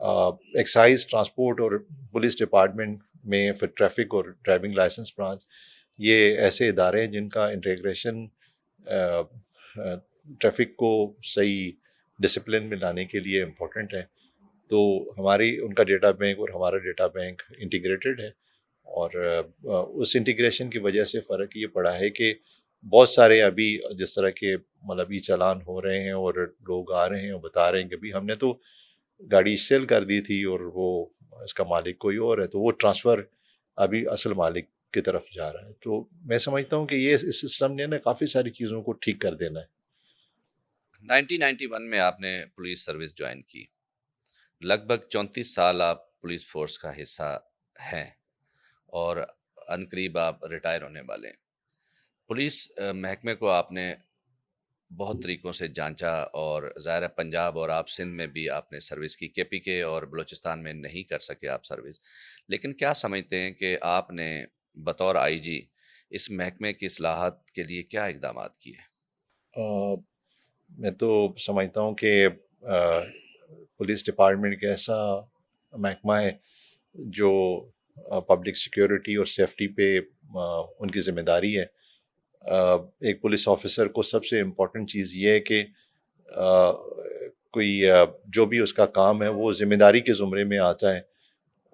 Excise transport اور police department میں پھر ٹریفک اور ڈرائیونگ لائسنس برانچ، یہ ایسے ادارے ہیں جن کا انٹیگریشن ٹریفک کو صحیح ڈسپلن میں لانے کے لیے امپورٹنٹ ہے. تو ہماری ان کا ڈیٹا بینک اور ہمارا ڈیٹا بینک انٹیگریٹڈ ہے، اور اس انٹیگریشن کی وجہ سے فرق یہ پڑا ہے کہ بہت سارے ابھی جس طرح کے مطلب ای چالان ہو رہے ہیں اور لوگ آ رہے ہیں اور بتا رہے ہیں کہ بھی ہم نے تو گاڑی سیل کر دی تھی اور وہ اس کا مالک کوئی اور ہے، تو وہ ٹرانسفر ابھی اصل مالک کی طرف جا رہا ہے. تو میں سمجھتا ہوں کہ یہ اس سسٹم نے نا کافی ساری چیزوں کو ٹھیک کر دینا ہے. 1991 میں آپ نے پولیس سروس جوائن کی، لگ بھگ 34 سال آپ پولیس فورس کا حصہ ہیں اور عنقریب آپ ریٹائر ہونے والے ہیں. پولیس محکمے کو آپ نے بہت طریقوں سے جانچا، اور ظاہر ہے پنجاب اور آپ سندھ میں بھی آپ نے سروس کی، کے پی کے اور بلوچستان میں نہیں کر سکے آپ سروس، لیکن کیا سمجھتے ہیں کہ آپ نے بطور آئی جی اس محکمے کی اصلاحات کے لیے کیا اقدامات کیے؟ میں تو سمجھتا ہوں کہ پولیس ڈپارٹمنٹ ایک ایسا محکمہ ہے جو پبلک سیکیورٹی اور سیفٹی پہ ان کی ذمہ داری ہے. ایک پولیس آفیسر کو سب سے امپورٹنٹ چیز یہ ہے کہ کوئی جو بھی اس کا کام ہے وہ ذمہ داری کے زمرے میں آتا ہے،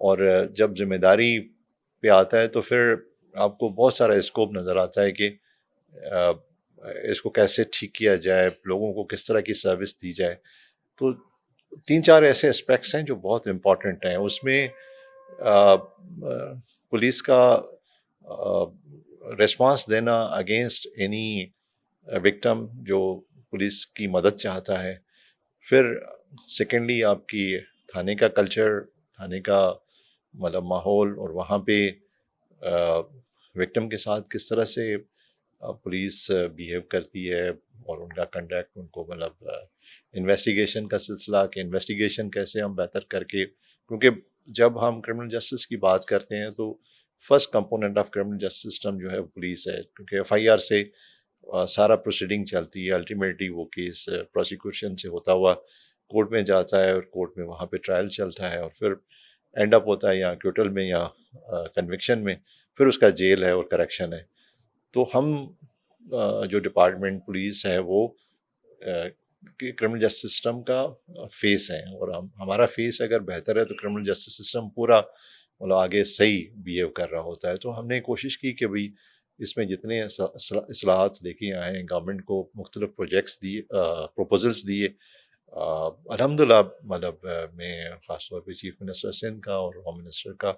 اور جب ذمہ داری پہ آتا ہے تو پھر آپ کو بہت سارا اسکوپ نظر آتا ہے کہ اس کو کیسے ٹھیک کیا جائے، لوگوں کو کس طرح کی سروس دی جائے. تو 3-4 ایسے اسپیکٹس ہیں جو بہت امپورٹنٹ ہیں. اس میں پولیس کا ریسپانس دینا اگینسٹ اینی وکٹم جو پولیس کی مدد چاہتا ہے. پھر سیکنڈلی آپ کی تھانے کا کلچر، تھانے کا مطلب ماحول، اور وہاں پہ وکٹم کے ساتھ کس طرح سے پولیس بیہیو کرتی ہے اور ان کا کنڈکٹ، ان کو مطلب انویسٹیگیشن کا سلسلہ کہ انویسٹیگیشن کیسے ہم بہتر کر کے، کیونکہ جب ہم کرمنل جسٹس کی بات کرتے ہیں تو first component of criminal justice system جو ہے پولیس ہے، کیونکہ ایف آئی آر سے سارا پروسیڈنگ چلتی ہے. الٹیمیٹلی وہ کیس پروسیکیوشن سے ہوتا ہوا کورٹ میں جاتا ہے، اور کورٹ میں وہاں پہ ٹرائل چلتا ہے، اور پھر اینڈ اپ ہوتا ہے یا کیوٹل میں یا کنوکشن میں، پھر اس کا جیل ہے اور کریکشن ہے. تو ہم جو ڈپارٹمنٹ پولیس ہے وہ کرمنل جسٹس سسٹم کا فیس ہے، اور ہمارا فیس اگر بہتر ہے تو کرمنل جسٹس سسٹم پورا مطلب آگے صحیح بیہیو کر رہا ہوتا ہے. تو ہم نے کوشش کی کہ بھئی اس میں جتنے اصلاحات لے کے آئے ہیں، گورنمنٹ کو مختلف پروجیکٹس دیے، پروپوزلس دیے. الحمدللہ مطلب میں خاص طور پہ چیف منسٹر سندھ کا اور ہوم منسٹر کا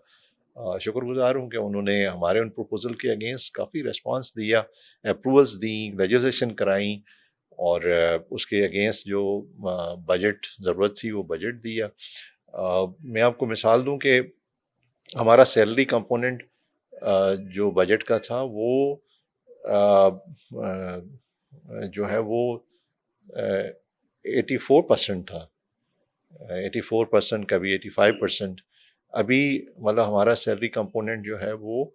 شکر گزار ہوں کہ انہوں نے ہمارے ان پروپوزل کے اگینسٹ کافی ریسپانس دیا، اپروولس دیں، لیجسلیشن کرائیں، اور اس کے اگینسٹ جو بجٹ ضرورت تھی وہ بجٹ دیا. میں آپ کو مثال دوں کہ ہمارا سیلری کمپوننٹ جو بجٹ کا تھا وہ جو ہے وہ 84% تھا، 84%، کبھی 85%. ابھی مطلب ہمارا سیلری کمپوننٹ جو ہے وہ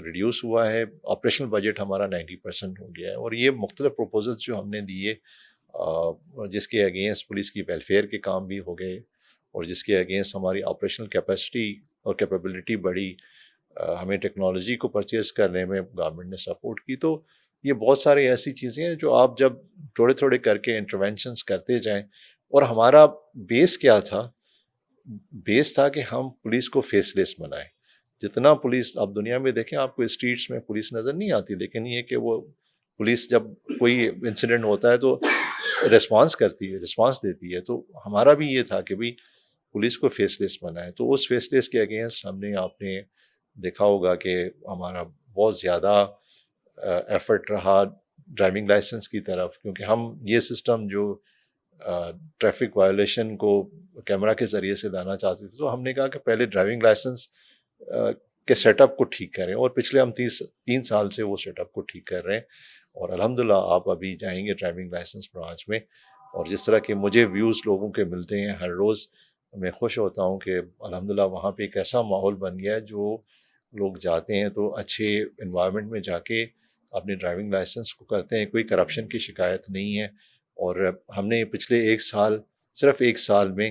ریڈیوس ہوا ہے. آپریشنل بجٹ ہمارا 90% ہو گیا ہے. اور یہ مختلف پروپوزلس جو ہم نے دیے، جس کے اگینسٹ پولیس کی ویلفیئر کے کام بھی ہو گئے، اور جس کے اگینسٹ ہماری آپریشنل کیپیسٹی اور کیپیبلٹی بڑھی، ہمیں ٹیکنالوجی کو پرچیز کرنے میں گورنمنٹ نے سپورٹ کی. تو یہ بہت ساری ایسی چیزیں ہیں جو آپ جب تھوڑے تھوڑے کر کے انٹروینشنس کرتے جائیں. اور ہمارا بیس کیا تھا؟ بیس تھا کہ ہم پولیس کو فیس لیس بنائیں. جتنا پولیس آپ دنیا میں دیکھیں، آپ کو اسٹریٹس میں پولیس نظر نہیں آتی، لیکن یہ کہ وہ پولیس جب کوئی انسیڈنٹ ہوتا ہے تو ریسپانس کرتی ہے، ریسپانس دیتی ہے. تو ہمارا بھی یہ تھا کہ بھئی پولیس کو فیس لیس بنائیں. تو اس فیس لیس کے اگینسٹ ہم نے، آپ نے دیکھا ہوگا کہ ہمارا بہت زیادہ ایفرٹ رہا ڈرائیونگ لائسنس کی طرف، کیونکہ ہم یہ سسٹم جو ٹریفک وائلیشن کو کیمرہ کے ذریعے سے لانا چاہتے تھے، تو ہم نے کہا کہ پہلے ڈرائیونگ لائسنس کے سیٹ اپ کو ٹھیک کریں. اور پچھلے ہم 3 سال سے وہ سیٹ اپ کو ٹھیک کر رہے ہیں. اور الحمدللہ آپ ابھی جائیں گے ڈرائیونگ لائسنس برانچ میں، اور جس طرح کے مجھے ویوز لوگوں کے ملتے ہیں ہر روز، میں خوش ہوتا ہوں کہ الحمدللہ وہاں پہ ایک ایسا ماحول بن گیا ہے جو لوگ جاتے ہیں تو اچھے انوائرمنٹ میں جا کے اپنے ڈرائیونگ لائسنس کو کرتے ہیں. کوئی کرپشن کی شکایت نہیں ہے. اور ہم نے پچھلے 1 سال، صرف 1 سال میں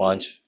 5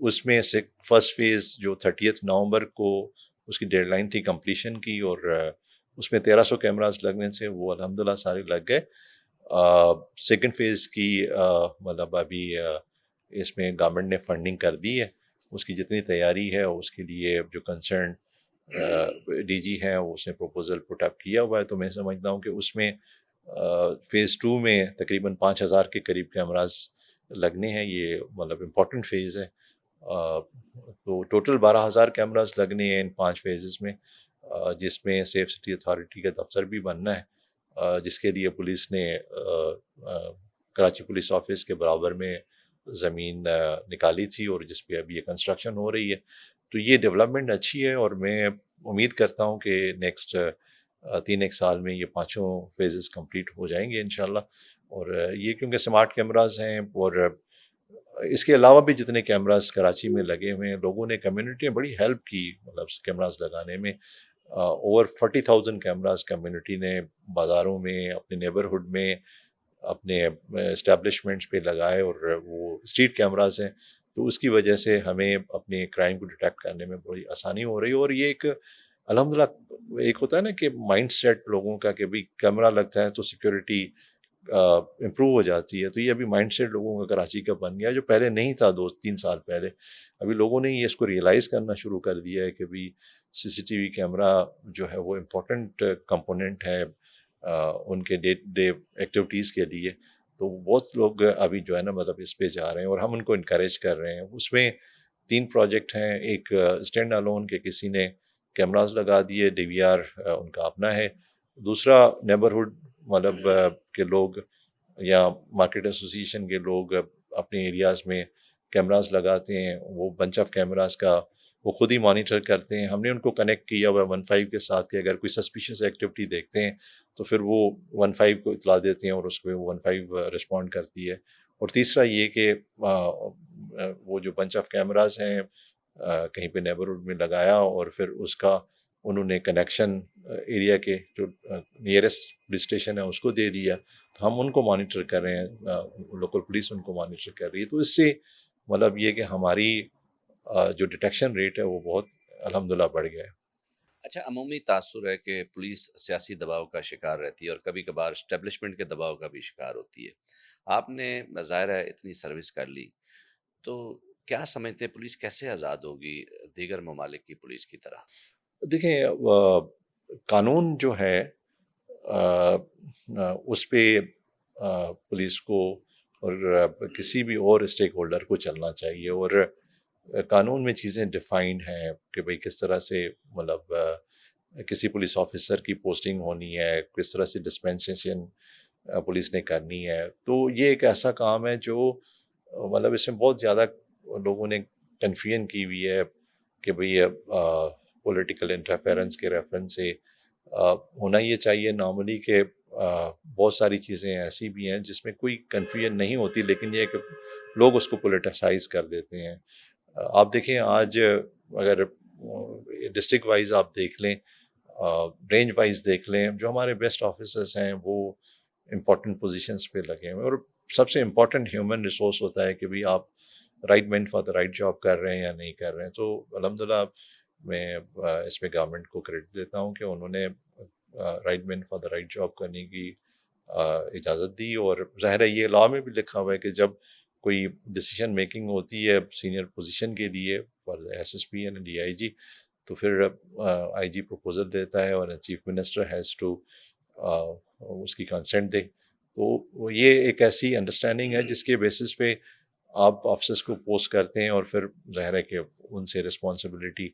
اس میں سے فرسٹ فیز جو 30 نومبر کو اس کی ڈیڈ لائن تھی کمپلیشن کی، اور اس میں 1300 کیمراز لگنے سے وہ الحمدللہ سارے لگ گئے۔ سیکنڈ فیز کی مطلب ابھی اس میں گورنمنٹ نے فنڈنگ کر دی ہے، اس کی جتنی تیاری ہے اس کے لیے جو کنسرن ڈی جی ہیں اس نے پروپوزل پٹ اپ کیا ہوا ہے، تو میں سمجھتا ہوں کہ اس میں فیز 2 میں تقریباً 5000 کے قریب کیمراز لگنے ہیں۔ یہ مطلب امپورٹنٹ فیز ہے، تو ٹوٹل 12000 کیمراز لگنے ہیں ان 5 فیزز میں، جس میں سیف سٹی اتھارٹی کا دفتر بھی بننا ہے، جس کے لیے پولیس نے کراچی پولیس آفس کے برابر میں زمین نکالی تھی، اور جس پہ ابھی یہ کنسٹرکشن ہو رہی ہے۔ تو یہ ڈیولپمنٹ اچھی ہے، اور میں امید کرتا ہوں کہ نیکسٹ 3 سال میں یہ 5 فیزز کمپلیٹ ہو جائیں گے انشاءاللہ۔ اور یہ کیونکہ سمارٹ کیمراز ہیں، اور اس کے علاوہ بھی جتنے کیمراز کراچی میں لگے ہوئے ہیں، لوگوں نے کمیونٹی نے بڑی ہیلپ کی مطلب کیمراز لگانے میں۔ اوور 40,000 کیمراز کمیونٹی نے بازاروں میں، اپنے نیبرہڈ میں، اپنے اسٹیبلشمنٹس پہ لگائے، اور وہ اسٹریٹ کیمراز ہیں، تو اس کی وجہ سے ہمیں اپنے کرائم کو ڈیٹیکٹ کرنے میں بڑی آسانی ہو رہی ہے۔ اور یہ ایک الحمدللہ ایک ہوتا ہے نا کہ مائنڈ سیٹ لوگوں کا کہ بھئی کیمرہ لگتا ہے تو سیکیورٹی امپروو ہو جاتی ہے، تو یہ ابھی مائنڈ سیٹ لوگوں کا کراچی کا بن گیا، جو پہلے نہیں تھا 2-3 سال پہلے۔ ابھی لوگوں نے یہ اس کو ریئلائز کرنا شروع کر دیا ہے کہ بھئی سی ٹی وی کیمرہ جو ہے وہ امپورٹنٹ کمپوننٹ ہے ان کے ڈے ٹو ڈے ایکٹیویٹیز کے لیے۔ تو بہت لوگ ابھی جو ہے نا مطلب اس پہ جا رہے ہیں، اور ہم ان کو انکریج کر رہے ہیں۔ اس میں 3 پروجیکٹ ہیں، ایک اسٹینڈ الون کے کسی نے کیمراز لگا دیے، ڈی وی آر ان کا اپنا ہے۔ دوسرا نیبرہڈ مطلب کے لوگ یا مارکیٹ ایسوسیشن کے لوگ اپنے ایریاز میں کیمراز لگاتے ہیں، وہ بنچ آف کیمراز کا وہ خود ہی مانیٹر کرتے ہیں۔ ہم نے ان کو کنیکٹ کیا ہوا ہے 15 کے ساتھ کہ اگر کوئی سسپیشس ایکٹیویٹی دیکھتے ہیں تو پھر وہ 15 کو اطلاع دیتے ہیں، اور اس پہ 15 رسپونڈ کرتی ہے۔ اور تیسرا یہ کہ وہ جو بنچ آف کیمراز ہیں کہیں پہ نیبرہڈ میں لگایا، اور پھر اس کا انہوں نے کنیکشن ایریا کے جو نیئرسٹ پولیس اسٹیشن ہے اس کو دے دیا، تو ہم ان کو مانیٹر کر رہے ہیں، لوکل پولیس ان کو مانیٹر کر رہی ہے۔ تو اس سے مطلب یہ کہ ہماری جو ڈیٹیکشن ریٹ ہے وہ بہت الحمدللہ بڑھ گیا ہے۔ اچھا، عمومی تاثر ہے کہ پولیس سیاسی دباؤ کا شکار رہتی ہے اور کبھی کبھار اسٹیبلشمنٹ کے دباؤ کا بھی شکار ہوتی ہے۔ آپ نے ظاہر ہے اتنی سروس کر لی، تو کیا سمجھتے ہیں پولیس کیسے آزاد ہوگی دیگر ممالک کی پولیس کی طرح؟ دیکھیں قانون جو ہے اس پہ پولیس کو اور کسی بھی اور اسٹیک ہولڈر کو چلنا چاہیے، اور قانون میں چیزیں ڈیفائنڈ ہیں کہ بھئی کس طرح سے مطلب کسی پولیس آفیسر کی پوسٹنگ ہونی ہے، کس طرح سے ڈسپینسیشن پولیس نے کرنی ہے۔ تو یہ ایک ایسا کام ہے جو مطلب اس میں بہت زیادہ لوگوں نے کنفیوژن کی ہوئی ہے کہ بھئی پولیٹیکل انٹرفیرنس کے ریفرنس سے ہونا یہ چاہیے نارملی کہ بہت ساری چیزیں ایسی بھی ہیں جس میں کوئی کنفیوژن نہیں ہوتی، لیکن یہ کہ لوگ اس کو پولیٹیسائز کر دیتے ہیں۔ آپ دیکھیں آج اگر ڈسٹرکٹ وائز آپ دیکھ لیں، رینج وائز دیکھ لیں، جو ہمارے بیسٹ آفیسرس ہیں وہ امپورٹنٹ پوزیشنز پہ لگے ہیں، اور سب سے امپورٹنٹ ہیومن ریسورس ہوتا ہے کہ بھئی آپ right man for the right job کر رہے ہیں یا نہیں کر رہے ہیں۔ تو الحمدللہ میں اس میں گورنمنٹ کو کریڈٹ دیتا ہوں کہ انہوں نے right man for the right job کرنے کی اجازت دی، اور ظاہر ہے یہ لا میں بھی لکھا ہوا ہے کہ جب کوئی ڈیسیجن میکنگ ہوتی ہے سینئر پوزیشن کے لیے for S S P and D I G, تو پھر آئی جی پروپوزل دیتا ہے اور چیف منسٹر ہیز ٹو اس کی کنسنٹ دے۔ تو یہ ایک ایسی انڈرسٹینڈنگ ہے جس کے بیسس پہ آپ آفیسرس کو پوسٹ کرتے ہیں، اور پھر ظاہر ہے کہ ان سے رسپانسبلٹی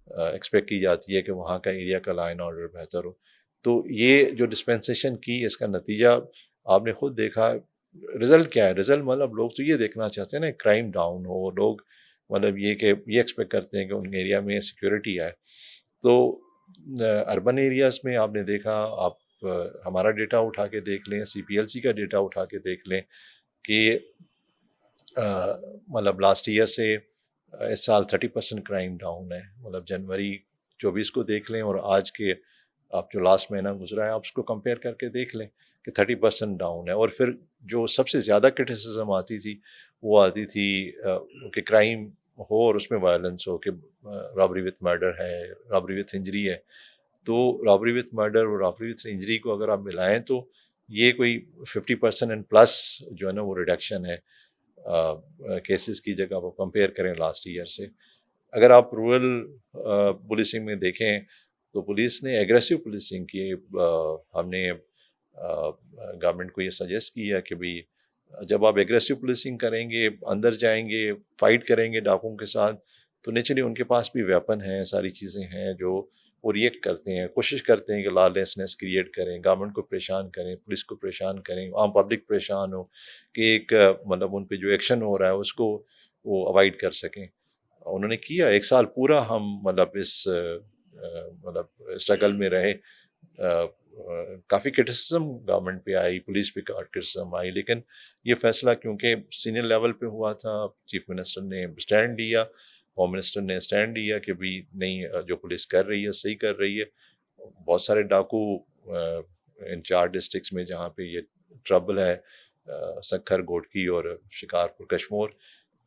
ایکسپیکٹ کی جاتی ہے کہ وہاں کا ایریا کا لا اینڈ آرڈر بہتر ہو۔ تو یہ جو ڈسپینسیشن کی اس کا نتیجہ آپ نے خود دیکھا، رزلٹ کیا ہے؟ رزلٹ مطلب لوگ تو یہ دیکھنا چاہتے ہیں نا کرائم ڈاؤن ہو، لوگ مطلب یہ کہ یہ ایکسپیکٹ کرتے ہیں کہ ان ایریا میں سیکیورٹی آئے۔ تو اربن ایریاز میں آپ نے دیکھا، آپ ہمارا ڈیٹا اٹھا کے دیکھ لیں، سی پی ایل سی کا ڈیٹا اٹھا کے دیکھ لیں کہ مطلب لاسٹ ایئر سے اس سال 30% کرائم ڈاؤن ہے۔ مطلب جنوری 24 کو دیکھ لیں اور آج کے آپ جو لاسٹ مہینہ گزرا ہے آپ اس کو کمپیئر کر کے دیکھ لیں کہ 30% ڈاؤن ہے۔ اور پھر جو سب سے زیادہ کرٹیسزم آتی تھی وہ آتی تھی کہ کرائم ہو اور اس میں وائلنس ہو کہ رابری وتھ مرڈر ہے، رابری وتھ انجری ہے، تو رابری وتھ مرڈر اور رابری وتھ انجری کو اگر آپ ملائیں تو یہ کوئی 50% اینڈ پلس جو ہے نا وہ ریڈکشن ہے کیسز کی جگہ وہ کمپیئر کریں لاسٹ ایئر سے. اگر آپ رورل پولیسنگ میں دیکھیں تو پولیس نے ایگریسو پولیسنگ کی. ہم نے گورنمنٹ کو یہ سجیسٹ کیا کہ بھئی جب آپ ایگریسو پولیسنگ کریں گے، اندر جائیں گے، فائٹ کریں گے ڈاکوؤں کے ساتھ، تو نیچرلی ان کے پاس بھی ویپن ہیں، ساری چیزیں ہیں جو وہ ریئیکٹ کرتے ہیں، کوشش کرتے ہیں کہ لا لیسنس کریٹ کریں، گورنمنٹ کو پریشان کریں، پولیس کو پریشان کریں، عام پبلک پریشان ہو کہ ایک مطلب ان پہ جو ایکشن ہو رہا ہے اس کو وہ اوائڈ کر سکیں. انہوں نے کیا. 1 سال پورا ہم مطلب اس مطلب اسٹرگل میں رہے. کافی کرٹیسزم گورنمنٹ پہ آئی، پولیس پہ کرٹیسزم آئی، لیکن یہ فیصلہ کیونکہ سینئر لیول پہ ہوا تھا، چیف منسٹر نے اسٹینڈ لیا، ہوم منسٹر نے اسٹینڈ لیا کہ بھی نہیں، جو پولیس کر رہی ہے صحیح کر رہی ہے. بہت سارے ڈاکو ان 4 ڈسٹرکٹس میں جہاں پہ یہ ٹربل ہے، سکھر، گوٹکی اور شکارپور کشمور،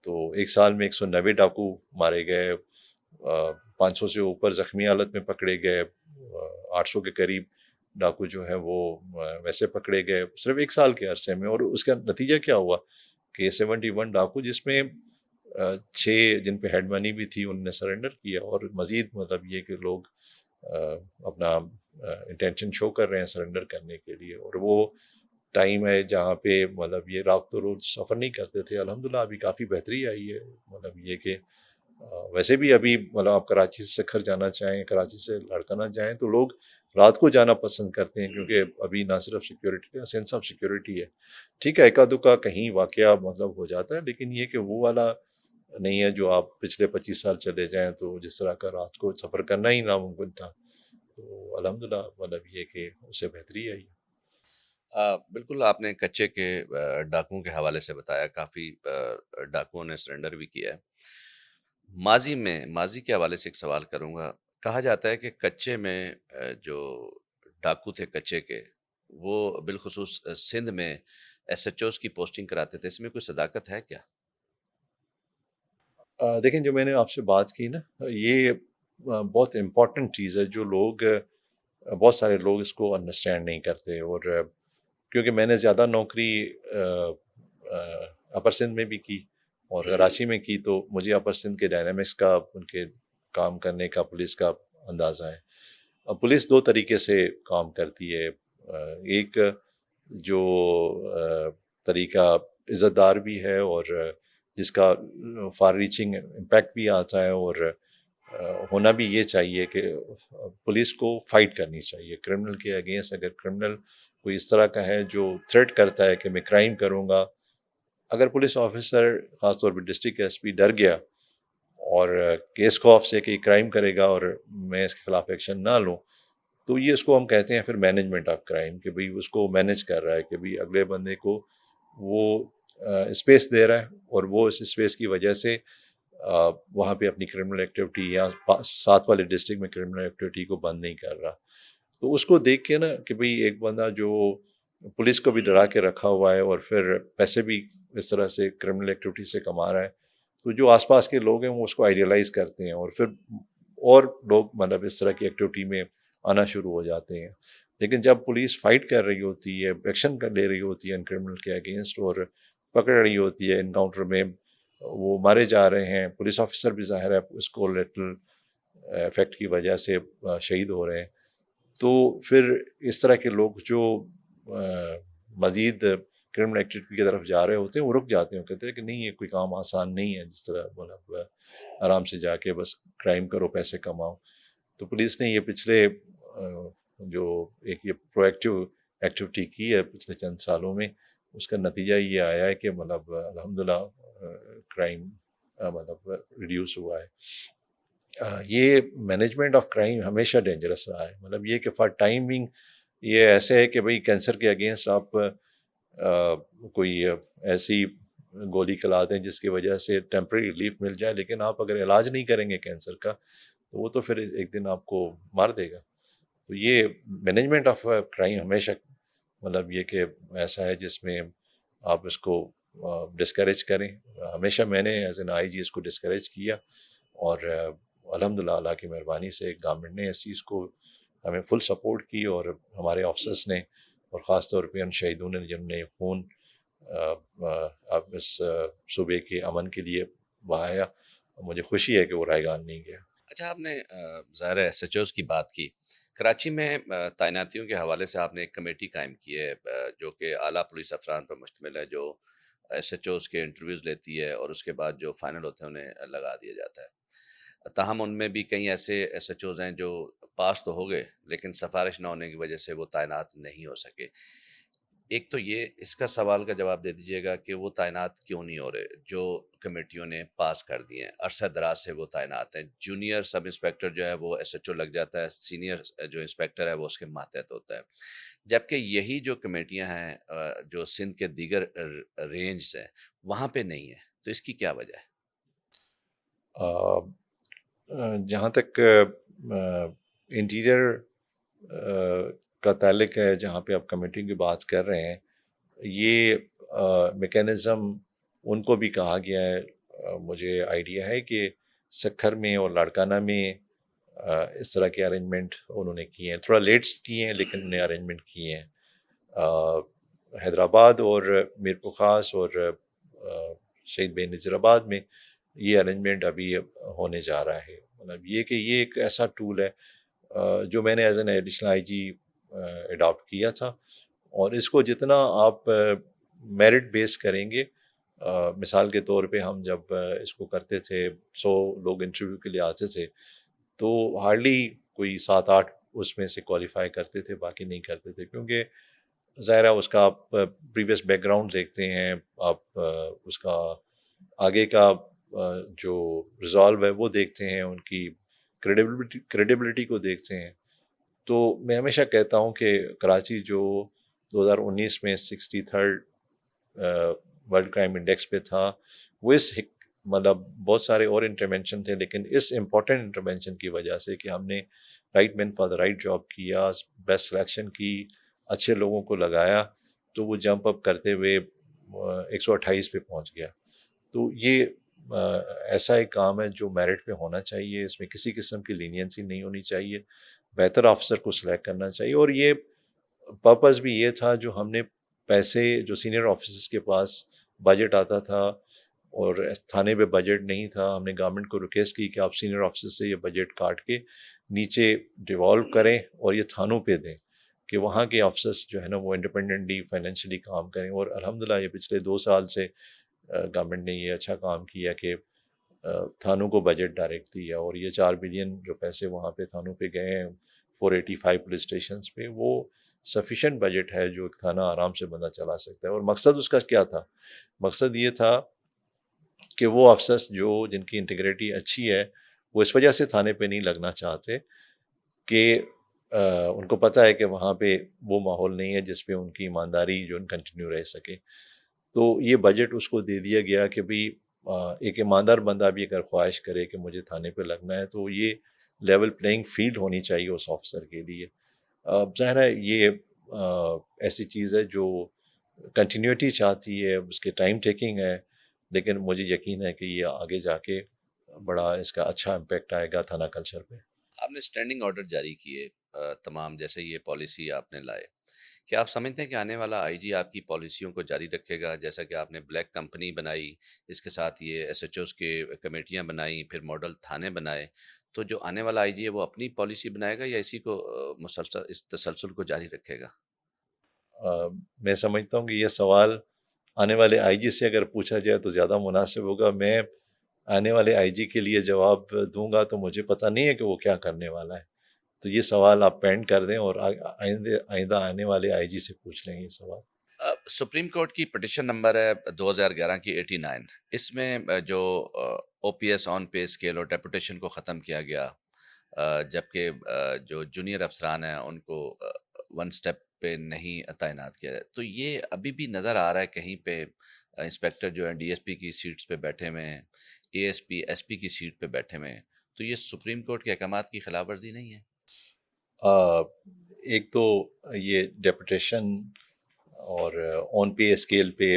تو 1 سال میں 190 ڈاکو مارے گئے، 500 سے اوپر زخمی حالت میں پکڑے گئے، 800 کے قریب ڈاکو جو ہے وہ ویسے پکڑے گئے صرف 1 سال کے عرصے میں. اور اس کا نتیجہ کیا ہوا کہ 71 ڈاکو، جس میں 6 جن پہ ہیڈ منی بھی تھی، انہوں نے سرنڈر کیا. اور مزید مطلب یہ کہ لوگ اپنا انٹینشن شو کر رہے ہیں سرنڈر کرنے کے لیے. اور وہ ٹائم ہے جہاں پہ مطلب یہ رات تو روز سفر نہیں کرتے تھے. الحمدللہ ابھی کافی بہتری آئی ہے. مطلب یہ کہ ویسے بھی ابھی مطلب آپ کراچی سے سکھر جانا چاہیں، کراچی سے لاڑکانہ جائیں تو لوگ رات کو جانا پسند کرتے ہیں، کیونکہ ابھی نہ صرف سیکیورٹی کا سینس آف سیکیورٹی ہے. ٹھیک ہے، ایک آدھ کا کہیں واقعہ مطلب ہو جاتا ہے، لیکن یہ کہ وہ والا نہیں ہے جو آپ پچھلے 25 سال چلے جائیں تو جس طرح کا رات کو سفر کرنا ہی ناممکن تھا. تو الحمدللہ مطلب یہ کہ اسے بہتری آئی. بالکل آپ نے کچے کے ڈاکوؤں کے حوالے سے بتایا، کافی ڈاکوؤں نے سرنڈر بھی کیا ہے. ماضی کے حوالے سے ایک سوال کروں گا. کہا جاتا ہے کہ کچے میں جو ڈاکو تھے کچے کے، وہ بالخصوص سندھ میں ایس ایچ اوز کی پوسٹنگ کراتے تھے. اس میں کوئی صداقت ہے کیا؟ دیکھیں، جو میں نے آپ سے بات کی نا، یہ بہت امپورٹنٹ چیز ہے جو لوگ بہت سارے لوگ اس کو انڈرسٹینڈ نہیں کرتے. اور کیونکہ میں نے زیادہ نوکری اپر سندھ میں بھی کی اور کراچی میں کی، تو مجھے اپر سندھ کے ڈائنامکس کا، ان کے کام کرنے کا، پولیس کا اندازہ ہے. اب پولیس 2 طریقے سے کام کرتی ہے. ایک جو طریقہ عزت دار بھی ہے اور جس کا فار ریچنگ امپیکٹ بھی آتا ہے، اور ہونا بھی یہ چاہیے کہ پولیس کو فائٹ کرنی چاہیے کرمنل کے اگینسٹ. اگر کرمنل کوئی اس طرح کا ہے جو تھریٹ کرتا ہے کہ میں کرائم کروں گا، اگر پولیس آفیسر خاص طور پہ ڈسٹرکٹ ایس پی ڈر گیا اور کیس خوف سے کہ کرائم کرے گا اور میں اس کے خلاف ایکشن نہ لوں، تو یہ اس کو ہم کہتے ہیں پھر مینجمنٹ آف کرائم، کہ بھئی اس کو مینج کر رہا ہے کہ بھئی اگلے بندے کو وہ اسپیس دے رہا ہے، اور وہ اس اسپیس کی وجہ سے وہاں پہ اپنی کرمنل ایکٹیویٹی یا ساتھ والے ڈسٹرکٹ میں کرمنل ایکٹیویٹی کو بند نہیں کر رہا. تو اس کو دیکھ کے نا کہ بھئی ایک بندہ جو پولیس کو بھی ڈرا کے رکھا ہوا ہے اور پھر پیسے بھی اس طرح سے کرمنل ایکٹیویٹی سے کما رہا ہے، تو جو آس پاس کے لوگ ہیں وہ اس کو آئیڈیلائز کرتے ہیں، اور پھر اور لوگ مطلب اس طرح کی ایکٹیویٹی میں آنا شروع ہو جاتے ہیں. لیکن جب پولیس فائٹ کر رہی ہوتی ہے، ایکشن لے رہی ہوتی ہے ان کرمنل کے اگینسٹ، اور پکڑ رہی ہوتی ہے، انکاؤنٹر میں وہ مارے جا رہے ہیں، پولیس آفیسر بھی ظاہر ہے اس کو لیٹرل افیکٹ کی وجہ سے شہید ہو رہے ہیں، تو پھر اس طرح کے لوگ جو مزید کرمنل ایکٹیویٹی کی طرف جا رہے ہوتے ہیں وہ رک جاتے ہیں، کہتے ہیں کہ نہیں، یہ کوئی کام آسان نہیں ہے جس طرح مطلب آرام سے جا کے بس کرائم کرو، پیسے کماؤ. تو پولیس نے یہ پچھلے جو ایک یہ پرو ایکٹیو ایکٹیویٹی کی ہے پچھلے چند سالوں میں، اس کا نتیجہ یہ آیا ہے کہ مطلب الحمدللہ کرائم مطلب ریڈیوس ہوا ہے. یہ مینجمنٹ آف کرائم ہمیشہ ڈینجرس رہا ہے. مطلب یہ کہ فار ٹائمنگ یہ ایسے ہے کہ بھئی کینسر کے اگینسٹ آپ کوئی ایسی گولی کھلا دیں جس کی وجہ سے ٹیمپرری ریلیف مل جائے، لیکن آپ اگر علاج نہیں کریں گے کینسر کا تو وہ تو پھر ایک دن آپ کو مار دے گا. تو یہ مینجمنٹ آف کرائم ہمیشہ مطلب یہ کہ ایسا ہے جس میں آپ اس کو ڈسکریج کریں. ہمیشہ میں نے ایز این آئی جی اس کو ڈسکریج کیا, اور الحمدللہ اللہ کی مہربانی سے گورنمنٹ نے اس چیز کو ہمیں فل سپورٹ کی, اور ہمارے آفسرس نے, اور خاص طور پہ ان شہیدوں نے جنہوں نے خون اب اس صوبے کے امن کے لیے بہایا. مجھے خوشی ہے کہ وہ رائے گان نہیں گیا. اچھا، آپ نے ظاہر ایس ایچ اوز کی بات کی. کراچی میں تعیناتیوں کے حوالے سے آپ نے ایک کمیٹی قائم کی ہے جو کہ اعلیٰ پولیس افسران پر مشتمل ہے, جو ایس ایچ اوز کے انٹرویوز لیتی ہے اور اس کے بعد جو فائنل ہوتے ہیں انہیں لگا دیا جاتا ہے. تاہم ان میں بھی کئی ایسے ایس ایچ اوز ہیں جو پاس تو ہو گئے لیکن سفارش نہ ہونے کی وجہ سے وہ تعینات نہیں ہو سکے. ایک تو یہ اس کا سوال کا جواب دے دیجیے گا کہ وہ تعینات کیوں نہیں ہو رہے جو کمیٹیوں نے پاس کر دیے ہیں. عرصہ دراز سے وہ تعینات ہیں. جونیئر سب انسپیکٹر جو ہے وہ ایس ایچ او لگ جاتا ہے, سینئر جو انسپیکٹر ہے وہ اس کے ماتحت ہوتا ہے, جبکہ یہی جو کمیٹیاں ہیں جو سندھ کے دیگر رینج ہیں وہاں پہ نہیں ہے. تو اس کی کیا وجہ ہے؟ جہاں تک انٹیریئر کا تعلق ہے, جہاں پہ آپ کمیٹی کی بات کر رہے ہیں, یہ میکینزم ان کو بھی کہا گیا ہے. مجھے آئیڈیا ہے کہ سکھر میں اور لاڑکانہ میں اس طرح کے ارینجمنٹ انہوں نے کیے ہیں, تھوڑا لیٹس کیے ہیں لیکن انہیں ارینجمنٹ کیے ہیں. حیدرآباد اور میر پخاس اور شہید بے نظیر آباد میں یہ ارینجمنٹ ابھی ہونے جا رہا ہے. مطلب یہ کہ یہ ایک ایسا ٹول ہے جو میں نے as an additional I G adopt کیا تھا, اور اس کو جتنا آپ میرٹ بیس کریں گے, مثال کے طور پہ ہم جب اس کو کرتے تھے 100 لوگ انٹرویو کے لیے آتے تھے تو ہارڈلی کوئی 7-8 اس میں سے کوالیفائی کرتے تھے, باقی نہیں کرتے تھے, کیونکہ ظاہر ہے اس کا آپ پریویس بیک گراؤنڈ دیکھتے ہیں, آپ اس کا آگے کا جو ریزالو ہے وہ دیکھتے ہیں, ان کی کریڈیبلٹی کو دیکھتے ہیں. تو میں ہمیشہ کہتا ہوں کہ کراچی جو 2019 میں 63rd ورلڈ کرائم انڈیکس پہ تھا, وہ اس مطلب بہت سارے اور انٹرونشن تھے, لیکن اس امپورٹنٹ انٹرونشن کی وجہ سے کہ ہم نے right man for the right job کیا, بیسٹ سلیکشن کی, اچھے لوگوں کو لگایا, تو وہ جمپ اپ کرتے ہوئے 128 پہ پہنچ گیا. تو یہ ایسا ایک کام ہے جو میرٹ پہ ہونا چاہیے, اس میں کسی قسم کی لینینسی نہیں ہونی چاہیے, بہتر آفیسر کو سلیکٹ کرنا چاہیے. اور یہ پرپز بھی یہ تھا, جو ہم نے پیسے جو سینئر آفیسرس کے پاس بجٹ آتا تھا اور تھانے پہ بجٹ نہیں تھا, ہم نے گورنمنٹ کو ریکویسٹ کی کہ آپ سینئر آفیسر سے یہ بجٹ کاٹ کے نیچے ڈیوالو کریں اور یہ تھانوں پہ دیں کہ وہاں کے آفیسرس جو ہے نا وہ انڈیپینڈنٹلی فائنینشلی کام کریں. اور الحمدللہ یہ پچھلے 2 سال سے گورنمنٹ نے یہ اچھا کام کیا کہ تھانوں کو بجٹ ڈائریکٹ دیا, اور یہ 4 بلین جو پیسے وہاں پہ تھانوں پہ گئے ہیں 485 پولیس اسٹیشنس پہ, وہ سفیشینٹ بجٹ ہے جو ایک تھانہ آرام سے بندہ چلا سکتا ہے. اور مقصد اس کا کیا تھا؟ مقصد یہ تھا کہ وہ افسرس جن کی انٹیگریٹی اچھی ہے وہ اس وجہ سے تھانے پہ نہیں لگنا چاہتے کہ ان کو پتہ ہے کہ وہاں پہ وہ ماحول نہیں ہے جس پہ ان کی ایمانداری جو کنٹینیو رہ سکے. تو یہ بجٹ اس کو دے دیا گیا کہ بھئی ایک ایماندار بندہ بھی اگر خواہش کرے کہ مجھے تھانے پہ لگنا ہے تو یہ لیول پلینگ فیلڈ ہونی چاہیے اس آفیسر کے لیے. ظاہر ہے یہ ایسی چیز ہے جو کنٹینیوٹی چاہتی ہے, اس کے ٹائم ٹیکنگ ہے, لیکن مجھے یقین ہے کہ یہ آگے جا کے بڑا اس کا اچھا امپیکٹ آئے گا تھانہ کلچر پہ. آپ نے اسٹینڈنگ آرڈر جاری کیے تمام, جیسے یہ پالیسی آپ نے لائے, کیا آپ سمجھتے ہیں کہ آنے والا آئی جی آپ کی پالیسیوں کو جاری رکھے گا؟ جیسا کہ آپ نے بلیک کمپنی بنائی, اس کے ساتھ یہ ایس ایچ اوز کے کمیٹیاں بنائیں, پھر ماڈل تھانے بنائے, تو جو آنے والا آئی جی ہے وہ اپنی پالیسی بنائے گا یا اسی کو مسلسل اس تسلسل کو جاری رکھے گا؟ میں سمجھتا ہوں کہ یہ سوال آنے والے آئی جی سے اگر پوچھا جائے تو زیادہ مناسب ہوگا. میں آنے والے آئی جی کے لیے جواب دوں گا تو مجھے پتہ نہیں ہے کہ وہ کیا کرنے والا ہے. تو یہ سوال آپ پینڈ کر دیں اور آئندہ آنے والے آئی جی سے پوچھ لیں یہ سوال. سپریم کورٹ کی پٹیشن نمبر ہے 2011 کی 89, اس میں جو او پی ایس آن پے اسکیل اور ڈیپوٹیشن کو ختم کیا گیا, جبکہ جو جونیئر افسران ہیں ان کو 1 اسٹیپ پہ نہیں تعینات کیا جائے. تو یہ ابھی بھی نظر آ رہا ہے کہیں پہ انسپیکٹر جو ہیں ڈی ایس پی کی سیٹس پہ بیٹھے ہوئے ہیں, A S P S P کی سیٹ پہ بیٹھے ہوئے ہیں. تو یہ سپریم کورٹ کے احکامات کی خلاف ورزی نہیں ہے؟ ایک تو یہ ڈیپوٹیشن اور آن پے اسکیل پہ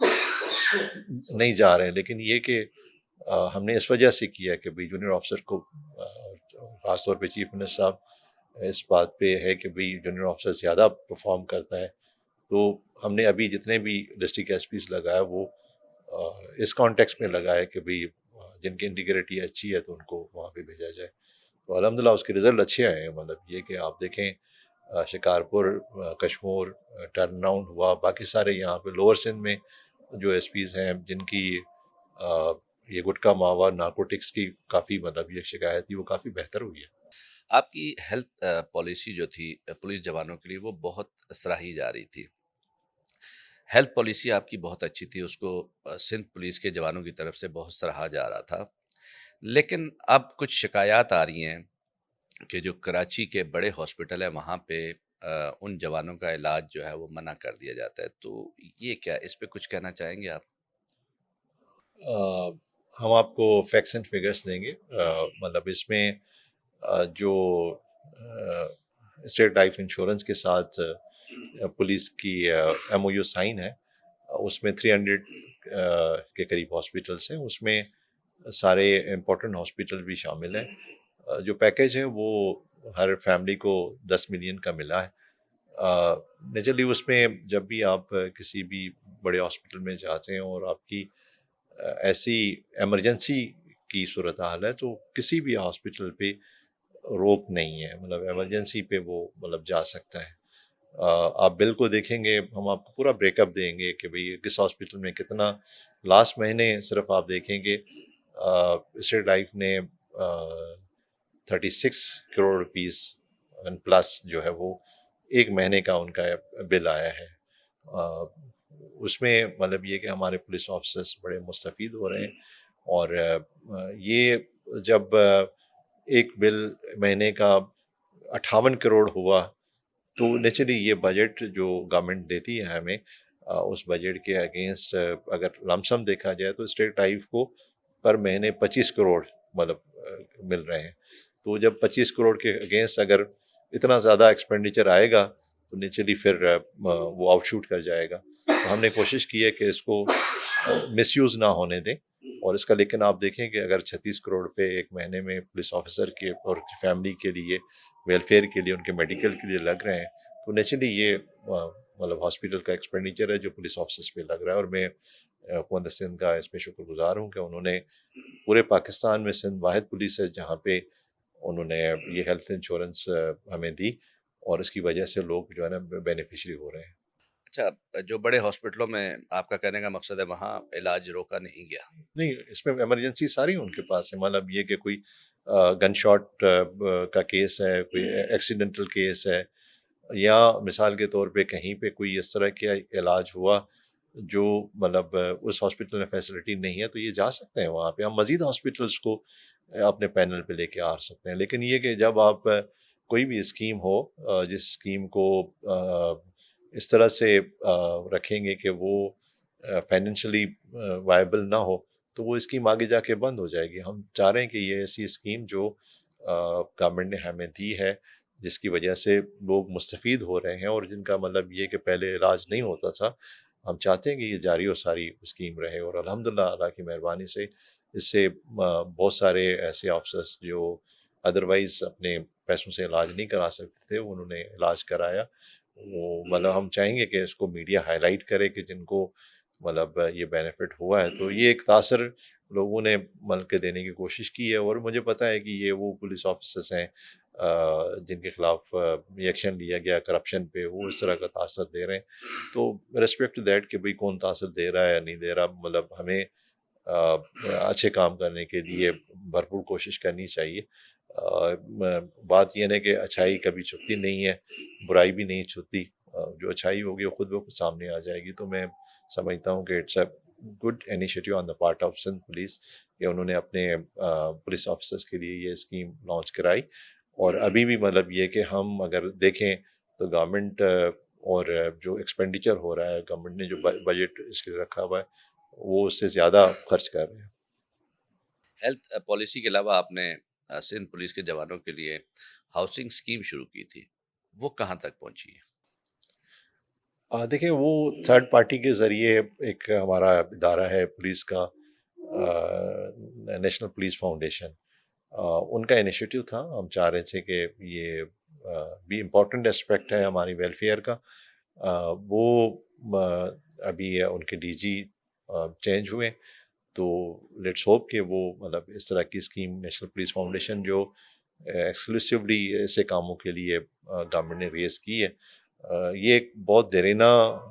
نہیں جا رہے ہیں، لیکن یہ کہ ہم نے اس وجہ سے کیا کہ بھئی جونیئر آفیسر کو خاص طور پہ چیف منسٹر صاحب اس بات پہ ہے کہ بھئی جونیئر آفیسر زیادہ پرفارم کرتا ہے، تو ہم نے ابھی جتنے بھی ڈسٹرکٹ ایس پیز لگایا وہ اس کانٹیکس میں لگایا کہ بھئی جن کی انٹیگریٹی اچھی ہے تو ان کو وہاں پہ بھیجا جائے، تو الحمدللہ اس کے رزلٹ اچھے آئے ہیں. مطلب یہ کہ آپ دیکھیں شکارپور، کشمور ٹرن اراؤنڈ ہوا، باقی سارے یہاں پہ لوور سندھ میں جو ایس پیز ہیں جن کی یہ گٹکا ماوا نارکوٹکس کی کافی مطلب یہ شکایت تھی وہ کافی بہتر ہوئی ہے. آپ کی ہیلتھ پالیسی جو تھی پولیس جوانوں کے لیے وہ بہت سراہی جا رہی تھی. ہیلتھ پالیسی آپ کی بہت اچھی تھی، اس کو سندھ پولیس کے جوانوں کی طرف سے بہت سراہا جا رہا تھا. لیکن اب کچھ شکایات آ رہی ہیں کہ جو کراچی کے بڑے ہاسپٹل ہیں وہاں پہ ان جوانوں کا علاج جو ہے وہ منع کر دیا جاتا ہے. تو یہ کیا، اس پہ کچھ کہنا چاہیں گے آپ؟ ہم آپ کو فیکٹس اینڈ فگرس دیں گے. مطلب اس میں جو اسٹیٹ لائف انشورنس کے ساتھ پولیس کی ایم او یو سائن ہے، اس میں 300 کے قریب ہاسپٹلس ہیں، اس میں سارے امپورٹنٹ ہاسپٹل بھی شامل ہیں. جو پیکیج ہے وہ ہر فیملی کو 10 ملین کا ملا ہے. نیچرلی اس میں جب بھی آپ کسی بھی بڑے ہاسپٹل میں جاتے ہیں اور آپ کی ایسی ایمرجنسی کی صورتحال ہے تو کسی بھی ہاسپٹل پہ روک نہیں ہے، مطلب ایمرجنسی پہ وہ مطلب جا سکتا ہے. آپ بل کو دیکھیں گے، ہم آپ کو پورا بریک اپ دیں گے کہ بھئی کس ہاسپٹل میں کتنا. لاسٹ مہینے صرف آپ دیکھیں گے اسٹیٹ لائف نے 36 کروڑ روپیز پلس جو ہے وہ ایک مہینے کا ان کا بل آیا ہے. اس میں مطلب یہ کہ ہمارے پولیس آفیسرس بڑے مستفید ہو رہے ہیں. اور یہ جب ایک بل مہینے کا 58 کروڑ ہوا تو نیچرلی یہ بجٹ جو گورنمنٹ دیتی ہے ہمیں اس بجٹ کے اگینسٹ اگر لمسم دیکھا جائے تو اسٹیٹ لائف کو پر مہینے 25 کروڑ مطلب مل رہے ہیں. تو جب 25 کروڑ کے اگینسٹ اگر اتنا زیادہ ایکسپینڈیچر آئے گا تو نیچرلی پھر وہ آؤٹ شوٹ کر جائے گا. تو ہم نے کوشش کی ہے کہ اس کو مس یوز نہ ہونے دیں. اور اس کا لیکن آپ دیکھیں کہ اگر 36 کروڑ پہ ایک مہینے میں پولیس آفیسر کے اور فیملی کے لیے ویلفیئر کے لیے ان کے میڈیکل کے لیے لگ رہے ہیں تو نیچرلی یہ مطلب ہاسپٹل کا ایکسپینڈیچر ہے جو پولیس آفیسرس پہ لگ رہا ہے. اور میں حکومت سندھ کا اس میں شکر گزار ہوں کہ انہوں نے پورے پاکستان میں سندھ واحد پولیس ہے جہاں پہ انہوں نے یہ ہیلتھ انشورنس ہمیں دی اور اس کی وجہ سے لوگ جو ہے نا بینیفیشری ہو رہے ہیں. اچھا، جو بڑے ہاسپٹلوں میں آپ کا کہنے کا مقصد ہے وہاں علاج روکا نہیں گیا؟ نہیں، اس میں ایمرجنسی ساری ان کے پاس ہے. مطلب یہ کہ کوئی گن شاٹ کا کیس ہے، کوئی ایکسیڈنٹل کیس ہے، یا مثال کے طور پہ کہیں پہ کوئی اس طرح کا علاج ہوا جو مطلب اس ہاسپٹل میں فیسلٹی نہیں ہے تو یہ جا سکتے ہیں وہاں پہ. ہم مزید ہاسپٹلس کو اپنے پینل پہ لے کے آ سکتے ہیں. لیکن یہ کہ جب آپ کوئی بھی اسکیم ہو جس اسکیم کو اس طرح سے رکھیں گے کہ وہ فائنینشلی وائبل نہ ہو تو وہ اسکیم آگے جا کے بند ہو جائے گی. ہم چاہ رہے ہیں کہ یہ ایسی اسکیم جو گورنمنٹ نے ہمیں دی ہے جس کی وجہ سے لوگ مستفید ہو رہے ہیں اور جن کا مطلب یہ کہ پہلے علاج نہیں ہوتا تھا، ہم چاہتے ہیں کہ یہ جاری و ساری اسکیم رہے. اور الحمدللہ اللہ کی مہربانی سے اس سے بہت سارے ایسے آفیسرس جو ادروائز اپنے پیسوں سے علاج نہیں کرا سکتے تھے انہوں نے علاج کرایا. وہ مطلب ہم چاہیں گے کہ اس کو میڈیا ہائی لائٹ کرے کہ جن کو مطلب یہ بینیفٹ ہوا ہے. تو یہ ایک تاثر لوگوں نے مل کے دینے کی کوشش کی ہے. اور مجھے پتہ ہے کہ یہ وہ پولیس آفیسرس ہیں جن کے خلاف یہ ایکشن لیا گیا کرپشن پہ، وہ اس طرح کا تاثر دے رہے ہیں. تو ریسپیکٹ ٹو دیٹ کہ بھئی کون تاثر دے رہا ہے یا نہیں دے رہا، مطلب ہمیں اچھے کام کرنے کے لیے بھرپور کوشش کرنی چاہیے. بات یہ ہے کہ اچھائی کبھی چھپتی نہیں ہے، برائی بھی نہیں چھپتی. جو اچھائی ہوگی وہ خود بخود سامنے آ جائے گی. تو میں سمجھتا ہوں کہ it's a good initiative on the part of Sindh police کہ انہوں نے اپنے پولیس آفیسرس کے لیے یہ اسکیم لانچ کرائی. اور ابھی بھی مطلب یہ کہ ہم اگر دیکھیں تو گورنمنٹ اور جو ایکسپینڈیچر ہو رہا ہے، گورنمنٹ نے جو بجٹ اس کے لیے رکھا ہوا ہے وہ اس سے زیادہ خرچ کر رہے ہیں. ہیلتھ پالیسی کے علاوہ آپ نے سندھ پولیس کے جوانوں کے لیے ہاؤسنگ اسکیم شروع کی تھی، وہ کہاں تک پہنچی ہے؟ دیکھیں وہ تھرڈ پارٹی کے ذریعے ایک ہمارا ادارہ ہے پولیس کا، نیشنل پولیس فاؤنڈیشن، ان کا انیشیٹو تھا. ہم چاہ رہے تھے کہ یہ بھی امپورٹنٹ اسپیکٹ ہے ہماری ویلفیئر کا. وہ ابھی ان کے ڈی جی چینج ہوئے، تو لیٹس ہوپ کہ وہ مطلب اس طرح کی اسکیم نیشنل پولیس فاؤنڈیشن جو ایکسکلوسیولی ایسے کاموں کے لیے گورنمنٹ نے ریز کی ہے، یہ ایک بہت دیرینہ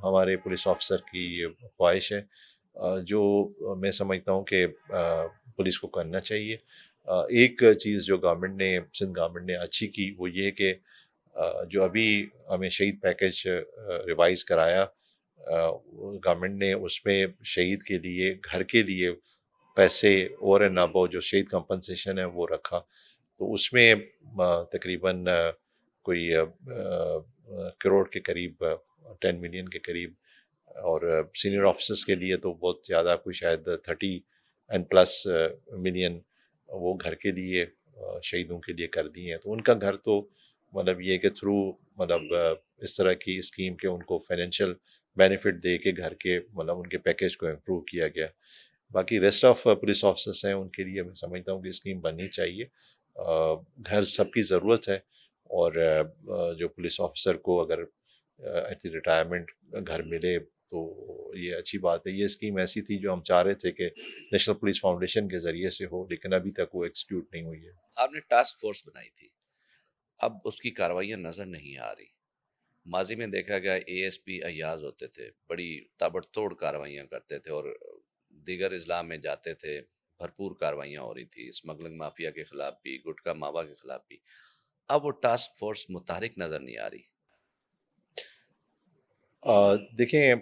ہمارے پولیس آفیسر کی یہ خواہش ہے، جو میں سمجھتا ہوں کہ پولیس کو کرنا چاہیے. ایک چیز جو گورنمنٹ نے، سندھ گورنمنٹ نے اچھی کی، وہ یہ کہ جو ابھی ہمیں شہید پیکج ریوائز کرایا، گورنمنٹ نے اس میں شہید کے لیے گھر کے لیے پیسے اوور اینڈ ابو جو شہید کمپنسیشن ہے وہ رکھا. تو اس میں تقریباً کوئی کروڑ کے قریب، 10 ملین کے قریب، اور سینئر آفیسرس کے لیے تو بہت زیادہ، کوئی شاید 30+ ملین وہ گھر کے لیے، شہیدوں کے لیے کر دی ہیں. تو ان کا گھر تو مطلب یہ کہ تھرو مطلب اس طرح کی اسکیم کے ان کو فائنینشیل بینیفٹ دے کے گھر کے مطلب ان کے پیکیج کو امپروو کیا گیا. باقی ریسٹ آف پولیس آفیسرس ہیں، ان کے لیے میں سمجھتا ہوں کہ اسکیم بننی چاہیے. گھر سب کی ضرورت ہے، اور جو پولیس آفیسر کو اگر ایٹ دی ریٹائرمنٹ گھر ملے تو یہ اچھی بات ہے. یہ اسکیم ایسی تھی جو ہم چاہ رہے تھے کہ نیشنل پولیس فاؤنڈیشن کے ذریعے سے ہو، لیکن ابھی تک وہ ایکسیکیوٹ نہیں ہوئی ہے. آپ نے ٹاسک فورس بنائی تھی، اب اس کی کارروائیاں نظر نہیں آ رہی. ماضی میں دیکھا گیا اے ایس پی ایاز ہوتے تھے، بڑی تابڑ توڑ کارروائیاں کرتے تھے اور دیگر اضلاع میں جاتے تھے، بھرپور کارروائیاں ہو رہی تھی، اسمگلنگ مافیا کے خلاف بھی، گٹکا ماوا کے خلاف بھی. اب وہ ٹاسک فورس متحرک نظر نہیں آ رہی. دیکھیں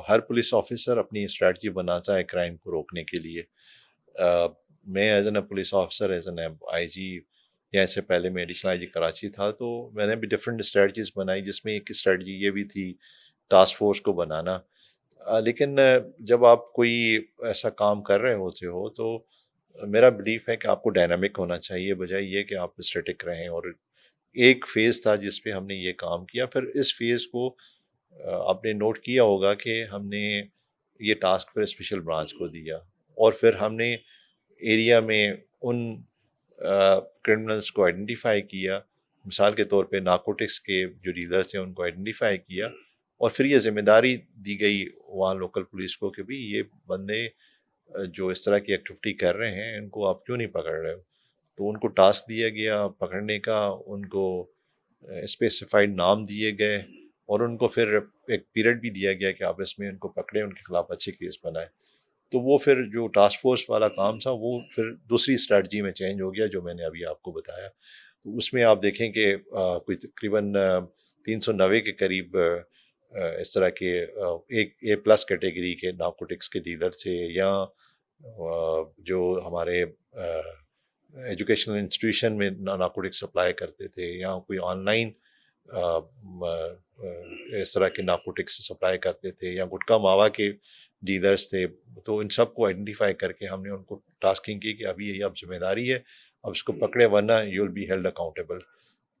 ہر پولیس آفیسر اپنی اسٹریٹجی بناتا ہے کرائم کو روکنے کے لیے. میں as an police officer, as an I G, یا اس سے پہلے میں ایڈیشنل آئی جی کراچی تھا، تو میں نے بھی ڈفرینٹ اسٹریٹجیز بنائی، جس میں ایک اسٹریٹجی یہ بھی تھی ٹاسک فورس کو بنانا. لیکن جب آپ کوئی ایسا کام کر رہے ہوتے ہو تو میرا بلیف ہے کہ آپ کو ڈائنامک ہونا چاہیے، بجائے یہ کہ آپ اسٹیٹک رہیں. اور ایک فیز تھا جس پہ ہم نے یہ کام کیا. پھر اس فیز کو آپ نے نوٹ کیا ہوگا کہ ہم نے یہ ٹاسک پھر اسپیشل برانچ کو دیا، اور پھر ہم نے ایریا میں ان کرمنلز کو آئیڈینٹیفائی کیا. مثال کے طور پہ نارکوٹکس کے جو ڈیلرس ہیں ان کو آئیڈینٹیفائی کیا، اور پھر یہ ذمہ داری دی گئی وہاں لوکل پولیس کو کہ بھئی یہ بندے جو اس طرح کی ایکٹیویٹی کر رہے ہیں ان کو آپ کیوں نہیں پکڑ رہے ہو. تو ان کو ٹاسک دیا گیا پکڑنے کا، ان کو اسپیسیفائڈ نام دیے گئے، اور ان کو پھر ایک پیریڈ بھی دیا گیا کہ آپ اس میں ان کو پکڑیں، ان کے خلاف اچھے کیس بنائیں. تو وہ پھر جو ٹاسک فورس والا کام تھا وہ پھر دوسری اسٹریٹجی میں چینج ہو گیا، جو میں نے ابھی آپ کو بتایا. تو اس میں آپ دیکھیں کہ کوئی تقریباً 390 کے قریب اس طرح کے ایک A+ کیٹیگری کے نارکوٹکس کے ڈیلر تھے، یا جو ہمارے ایجوکیشنل انسٹیٹیوشن میں نارکوٹکس سپلائی کرتے تھے، یا کوئی آن لائن اس طرح کے نارکوٹکس سپلائی کرتے تھے، یا گٹکا ماوا کے ڈیلرس تھے. تو ان سب کو آئیڈینٹیفائی کر کے ہم نے ان کو ٹاسکنگ کی کہ ابھی یہ اب ذمہ داری ہے، اب اس کو پکڑے ورنہ you will be held accountable.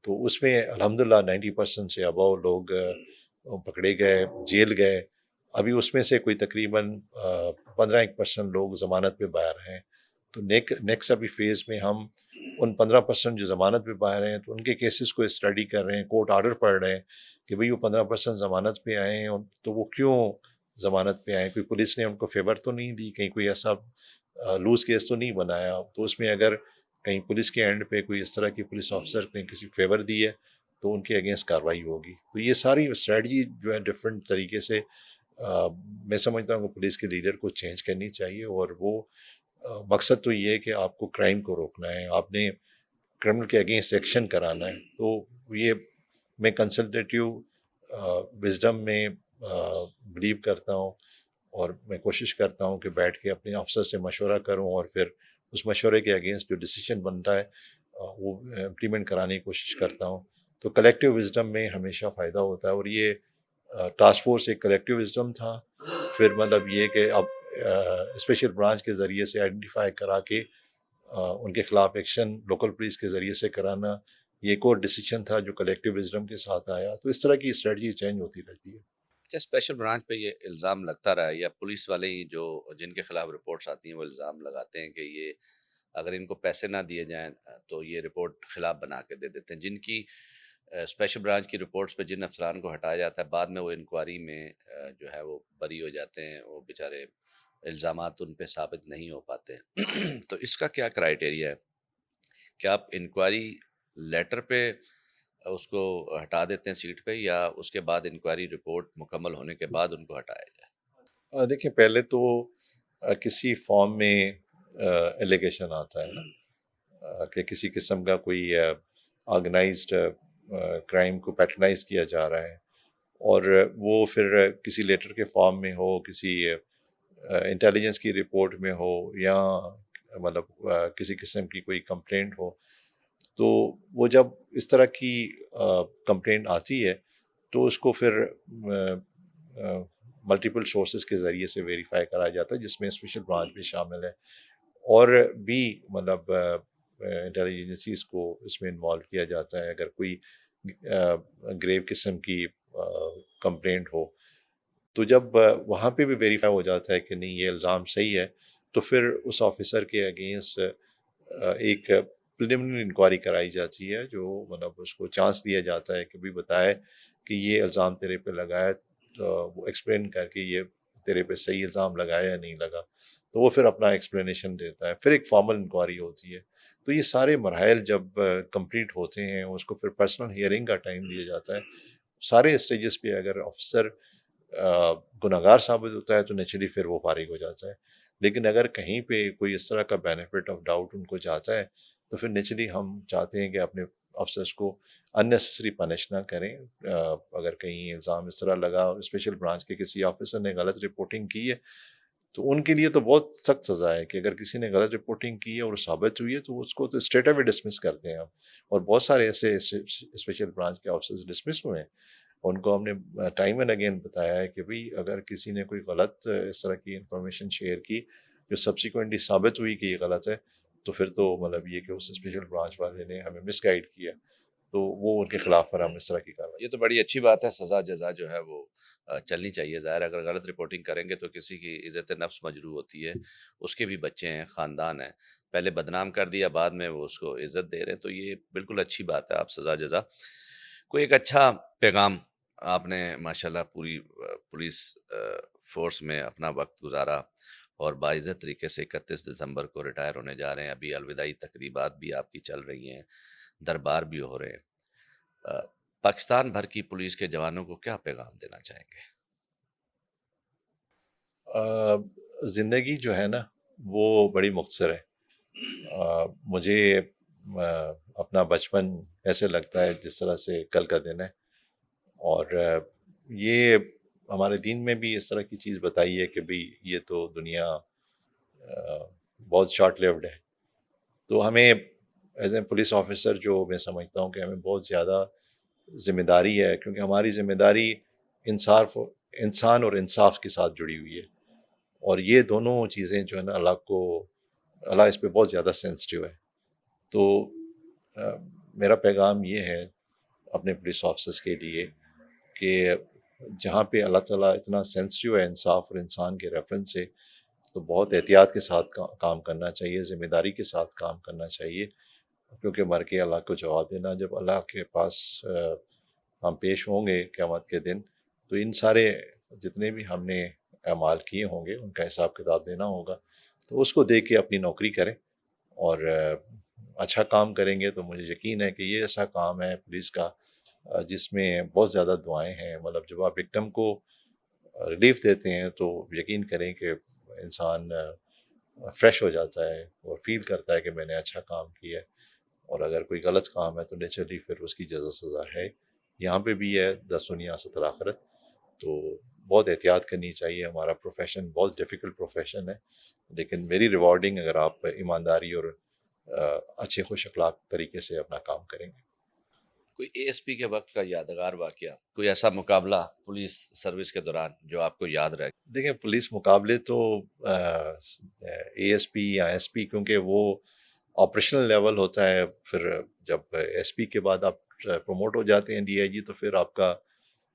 تو اس میں الحمدللہ 90% سے ابو لوگ پکڑے گئے، جیل گئے. ابھی اس میں سے کوئی تقریباً 15% لوگ ضمانت پہ باہر ہیں. تو نیکسٹ ابھی فیز میں ہم ان 15% جو ضمانت پہ باہر ہیں تو ان کے کیسز کو اسٹڈی کر رہے ہیں، کورٹ آرڈر پڑھ رہے ہیں کہ بھئی وہ 15% ضمانت پہ آئے ہیں، تو وہ کیوں ضمانت پہ آئے؟ کوئی پولیس نے ان کو فیور تو نہیں دی، کہیں کوئی ایسا لوز کیس تو نہیں بنایا. تو اس میں اگر کہیں پولیس کے اینڈ پہ کوئی اس طرح کی پولیس آفیسر نے کسی فیور دی ہے تو ان کے اگینسٹ کارروائی ہوگی. تو یہ ساری اسٹریٹجی جو ہے ڈفرینٹ طریقے سے میں سمجھتا ہوں کہ پولیس کے لیڈر کو چینج کرنی چاہیے. اور وہ مقصد تو یہ ہے کہ آپ کو کرائم کو روکنا ہے، آپ نے کرمنل کے اگینسٹ ایکشن کرانا ہے. تو یہ میں کنسلٹیٹیو وزڈم میں بلیو کرتا ہوں، اور میں کوشش کرتا ہوں کہ بیٹھ کے اپنے افسر سے مشورہ کروں، اور پھر اس مشورے کے اگینسٹ جو ڈیسیشن بنتا ہے وہ امپلیمنٹ کرانے کی کوشش کرتا ہوں. تو کلیکٹیو وزڈم میں ہمیشہ فائدہ ہوتا ہے. اور یہ ٹاسک فورس ایک کلیکٹیو وزڈم تھا. پھر مطلب یہ کہ اب اسپیشل برانچ کے ذریعے سے آئیڈینٹیفائی کرا کے ان کے خلاف ایکشن لوکل پولیس کے ذریعے سے کرانا، یہ ایک اور ڈیسیجن تھا جو کلیکٹیو وزڈم کے ساتھ آیا. تو اس طرح کی اسٹریٹجی چینج ہوتی رہتی ہے. اچھا، اسپیشل برانچ پہ یہ الزام لگتا رہا ہے یا پولیس والے ہی جو جن کے خلاف رپورٹس آتی ہیں وہ الزام لگاتے ہیں کہ یہ اگر ان کو پیسے نہ دیے جائیں تو یہ رپورٹ خلاف بنا کے دے دیتے ہیں، جن کی اسپیشل برانچ کی رپورٹس پہ جن افسران کو ہٹایا جاتا ہے بعد میں وہ انکوائری میں جو ہے وہ بری ہو جاتے ہیں، وہ بیچارے الزامات ان پہ ثابت نہیں ہو پاتے تو اس کا کیا کرائیٹیریا ہے کہ آپ انکوائری لیٹر پہ اس کو ہٹا دیتے ہیں سیٹ پہ یا اس کے بعد انکوائری رپورٹ مکمل ہونے کے بعد ان کو ہٹایا جائے؟ دیکھیں پہلے تو کسی فارم میں ایلیگیشن آتا ہے نا کہ کسی قسم کا کوئی آرگنائزڈ کرائم کو پیٹرنائز کیا جا رہا ہے، اور وہ پھر کسی لیٹر کے فارم میں ہو، کسی انٹیلیجنس کی رپورٹ میں ہو، یا مطلب کسی قسم کی کوئی کمپلینٹ ہو، تو وہ جب اس طرح کی کمپلینٹ آتی ہے تو اس کو پھر ملٹیپل سورسز کے ذریعے سے ویریفائی کرا جاتا ہے، جس میں اسپیشل برانچ بھی شامل ہے، اور بھی مطلب انٹیلیجنس ایجنسیز کو اس میں انوالو کیا جاتا ہے۔ اگر کوئی گریو قسم کی کمپلینٹ ہو تو جب وہاں پہ بھی ویریفائی ہو جاتا ہے کہ نہیں یہ الزام صحیح ہے، تو پھر اس آفیسر کے اگینسٹ ایک پریلیمنری انکوائری کرائی جاتی ہے، جو مطلب اس کو چانس دیا جاتا ہے کہ بھی بتائے کہ یہ الزام تیرے پہ لگایا، تو وہ ایکسپلین کر کے یہ تیرے پہ صحیح الزام لگایا یا نہیں لگا، تو وہ پھر اپنا ایکسپلینیشن دیتا ہے، پھر ایک فارمل انکوائری ہوتی ہے۔ تو یہ سارے مراحل جب کمپلیٹ ہوتے ہیں، اس کو پھر پرسنل ہیئرنگ کا ٹائم دیا جاتا ہے۔ سارے اسٹیجز پہ اگر آفیسر گناہگار ثابت ہوتا ہے تو نیچرلی پھر وہ فارغ ہو جاتا ہے، لیکن اگر کہیں پہ کوئی اس طرح کا بینیفٹ آف ڈاؤٹ ان کو جاتا ہے تو پھر نیچرلی ہم چاہتے ہیں کہ اپنے افسرس کو اننیسسری پنش نہ کریں۔ اگر کہیں الزام اس طرح لگا اور اسپیشل برانچ کے کسی آفیسر نے غلط رپورٹنگ کی ہے تو ان کے لیے تو بہت سخت سزا ہے کہ اگر کسی نے غلط رپورٹنگ کی ہے اور ثابت ہوئی ہے تو اس کو تو اسٹریٹ اوے ڈسمس کرتے ہیں ہم، اور بہت سارے ایسے اسپیشل برانچ کے آفیسرز ڈسمس ہوئے ہیں۔ ان کو ہم نے ٹائم اینڈ اگین بتایا ہے کہ بھئی اگر کسی نے کوئی غلط اس طرح کی انفارمیشن شیئر کی جو سبسیکوئنٹلی ثابت ہوئی کہ یہ غلط ہے، تو پھر تو مطلب یہ کہ اس اسپیشل برانچ والے نے ہمیں مس گائیڈ کیا، تو وہ ان کے خلاف پر ہم اس طرح کی کارروائی۔ یہ تو بڑی اچھی بات ہے، سزا جزا جو ہے وہ چلنی چاہیے، ظاہر اگر غلط رپورٹنگ کریں گے تو کسی کی عزت نفس مجروح ہوتی ہے، اس کے بھی بچے ہیں، خاندان ہے، پہلے بدنام کر دیا بعد میں وہ اس کو عزت دے رہے ہیں، تو یہ بالکل اچھی بات ہے، آپ سزا جزا کوئی ایک اچھا پیغام آپ نے ماشاءاللہ پوری پولیس فورس میں اپنا وقت گزارا اور باعزت طریقے سے 31 دسمبر کو ریٹائر ہونے جا رہے ہیں، ابھی الوداعی تقریبات بھی آپ کی چل رہی ہیں، دربار بھی ہو رہے ہیں، پاکستان بھر کی پولیس کے جوانوں کو کیا پیغام دینا چاہیں گے؟ زندگی جو ہے نا وہ بڑی مختصر ہے۔ مجھے اپنا بچپن ایسے لگتا ہے جس طرح سے کل کا دن ہے، اور یہ ہمارے دین میں بھی اس طرح کی چیز بتائی ہے کہ بھئی یہ تو دنیا بہت شارٹ لیوڈ ہے، تو ہمیں ایز اے پولیس آفیسر جو میں سمجھتا ہوں کہ ہمیں بہت زیادہ ذمہ داری ہے، کیونکہ ہماری ذمہ داری انسان اور انصاف کے ساتھ جڑی ہوئی ہے، اور یہ دونوں چیزیں جو ہے نا اللہ اس پہ بہت زیادہ سینسٹیو ہے۔ تو میرا پیغام یہ ہے اپنے پولیس آفیسرس کے لیے کہ جہاں پہ اللہ تعالیٰ اتنا سینسٹیو ہے انصاف اور انسان کے ریفرنس سے، تو بہت احتیاط کے ساتھ کام کرنا چاہیے، ذمہ داری کے ساتھ کام کرنا چاہیے، کیونکہ مر کے اللہ کو جواب دینا، جب اللہ کے پاس ہم پیش ہوں گے قیامت کے دن، تو ان سارے جتنے بھی ہم نے اعمال کیے ہوں گے ان کا حساب کتاب دینا ہوگا، تو اس کو دیکھ کے اپنی نوکری کریں، اور اچھا کام کریں گے تو مجھے یقین ہے کہ یہ ایسا کام ہے پولیس کا جس میں بہت زیادہ دعائیں ہیں، مطلب جب آپ وکٹم کو ریلیف دیتے ہیں تو یقین کریں کہ انسان فریش ہو جاتا ہے اور فیل کرتا ہے کہ میں نے اچھا کام کیا ہے، اور اگر کوئی غلط کام ہے تو نیچرلی پھر اس کی جزا سزا ہے، یہاں پہ بھی ہے 10 دنیا 70 آخرت، تو بہت احتیاط کرنی چاہیے۔ ہمارا پروفیشن بہت ڈیفیکلٹ پروفیشن ہے، لیکن ویری ریوارڈنگ اگر آپ ایمانداری اور اچھے خوش اخلاق طریقے سے اپنا کام کریں گے۔ کوئی اے ایس پی کے وقت کا یادگار واقعہ، کوئی ایسا مقابلہ پولیس سروس کے دوران جو آپ کو یاد رہے؟ دیکھیں پولیس مقابلے تو اے ایس پی یا ایس پی، کیونکہ وہ آپریشنل لیول ہوتا ہے، پھر جب ایس پی کے بعد آپ پروموٹ ہو جاتے ہیں ڈی آئی جی، تو پھر آپ کا